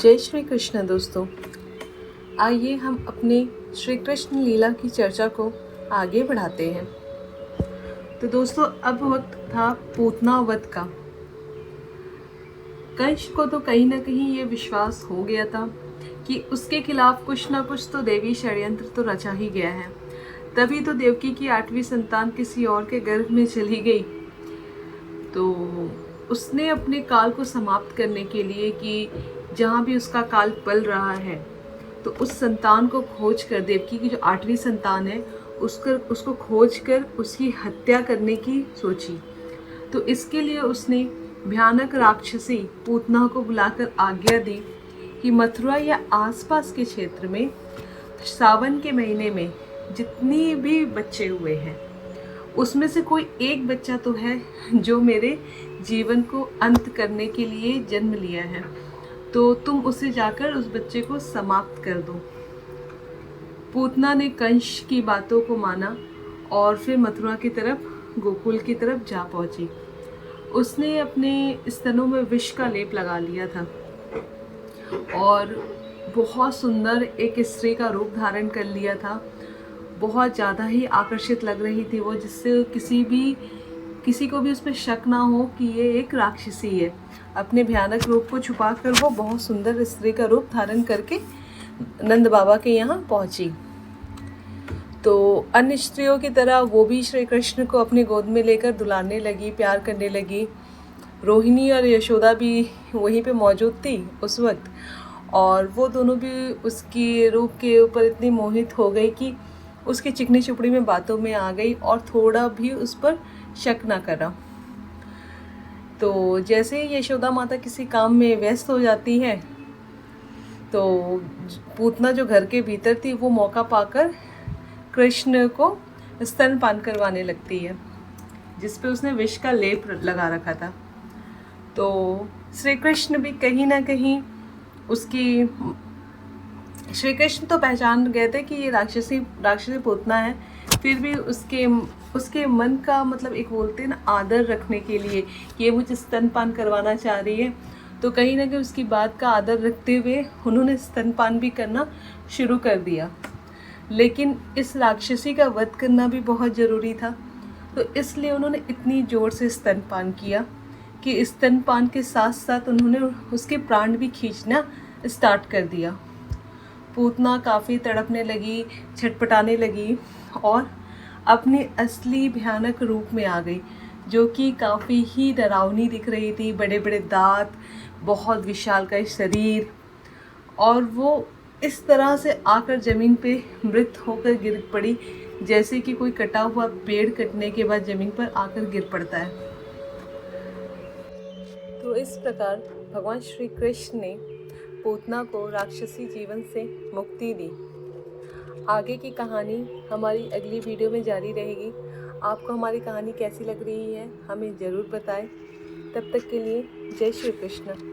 जय श्री कृष्ण दोस्तों। आइए हम अपने श्री कृष्ण लीला की चर्चा को आगे बढ़ाते हैं। तो दोस्तों, अब वक्त था पूतना वध का। कंस को तो कहीं ना कहीं ये विश्वास हो गया था कि उसके खिलाफ कुछ ना कुछ तो देवी षड्यंत्र तो रचा ही गया है। तभी तो देवकी की 8वीं संतान किसी और के गर्भ में चली गई। तो उसने अपने काल को समाप्त करने के लिए कि जहाँ भी उसका काल पल रहा है, तो उस संतान को खोज कर, देवकी की जो 8वीं संतान है, उसको खोज कर उसकी हत्या करने की सोची। तो इसके लिए उसने भयानक राक्षसी पूतना को बुलाकर आज्ञा दी कि मथुरा या आसपास के क्षेत्र में सावन के महीने में जितनी भी बच्चे हुए हैं, उसमें से कोई एक बच्चा तो है जो मेरे जीवन को अंत करने के लिए जन्म लिया है, तो तुम उसे जाकर उस बच्चे को समाप्त कर दो। पूतना ने कंस की बातों को माना और फिर मथुरा की तरफ, गोकुल की तरफ जा पहुंची। उसने अपने स्तनों में विष का लेप लगा लिया था और बहुत सुंदर एक स्त्री का रूप धारण कर लिया था। बहुत ज़्यादा ही आकर्षित लग रही थी वो, जिससे किसी को भी उस पर शक ना हो कि ये एक राक्षसी है। अपने भयानक रूप को छुपाकर वो बहुत सुंदर स्त्री का रूप धारण करके नंद बाबा के यहाँ पहुंची। तो अन्य स्त्रियों की तरह वो भी श्री कृष्ण को अपनी गोद में लेकर दुलारने लगी, प्यार करने लगी। रोहिणी और यशोदा भी वहीं पे मौजूद थी उस वक्त, और वो दोनों भी उसकी रूप के ऊपर इतनी मोहित हो गई कि उसकी चिकनी चुपड़ी में बातों में आ गई और थोड़ा भी उस पर शक ना करा। तो जैसे ही यशोदा माता किसी काम में व्यस्त हो जाती है, तो पूतना जो घर के भीतर थी वो मौका पाकर कृष्ण को स्तनपान करवाने लगती है, जिस पे उसने विष का लेप लगा रखा था। तो श्री कृष्ण भी कहीं ना कहीं श्री कृष्ण तो पहचान गए थे कि ये राक्षसी पूतना है, फिर भी उसके मन का मतलब एक बोलते हैं ना, आदर रखने के लिए कि ये मुझे स्तनपान करवाना चाह रही है, तो कहीं ना कहीं उसकी बात का आदर रखते हुए उन्होंने स्तनपान भी करना शुरू कर दिया। लेकिन इस राक्षसी का वध करना भी बहुत ज़रूरी था, तो इसलिए उन्होंने इतनी ज़ोर से स्तनपान किया कि स्तनपान के साथ साथ उन्होंने उसके प्राण भी खींचना स्टार्ट कर दिया। पूतना काफ़ी तड़पने लगी, छटपटाने लगी और अपने असली भयानक रूप में आ गई, जो कि काफ़ी ही डरावनी दिख रही थी। बड़े बड़े दांत, बहुत विशालकाय शरीर, और वो इस तरह से आकर ज़मीन पे मृत होकर गिर पड़ी, जैसे कि कोई कटा हुआ पेड़ कटने के बाद ज़मीन पर आकर गिर पड़ता है। तो इस प्रकार भगवान श्री कृष्ण ने पूतना को राक्षसी जीवन से मुक्ति दी। आगे की कहानी हमारी अगली वीडियो में जारी रहेगी। आपको हमारी कहानी कैसी लग रही है हमें ज़रूर बताएं। तब तक के लिए जय श्री कृष्ण।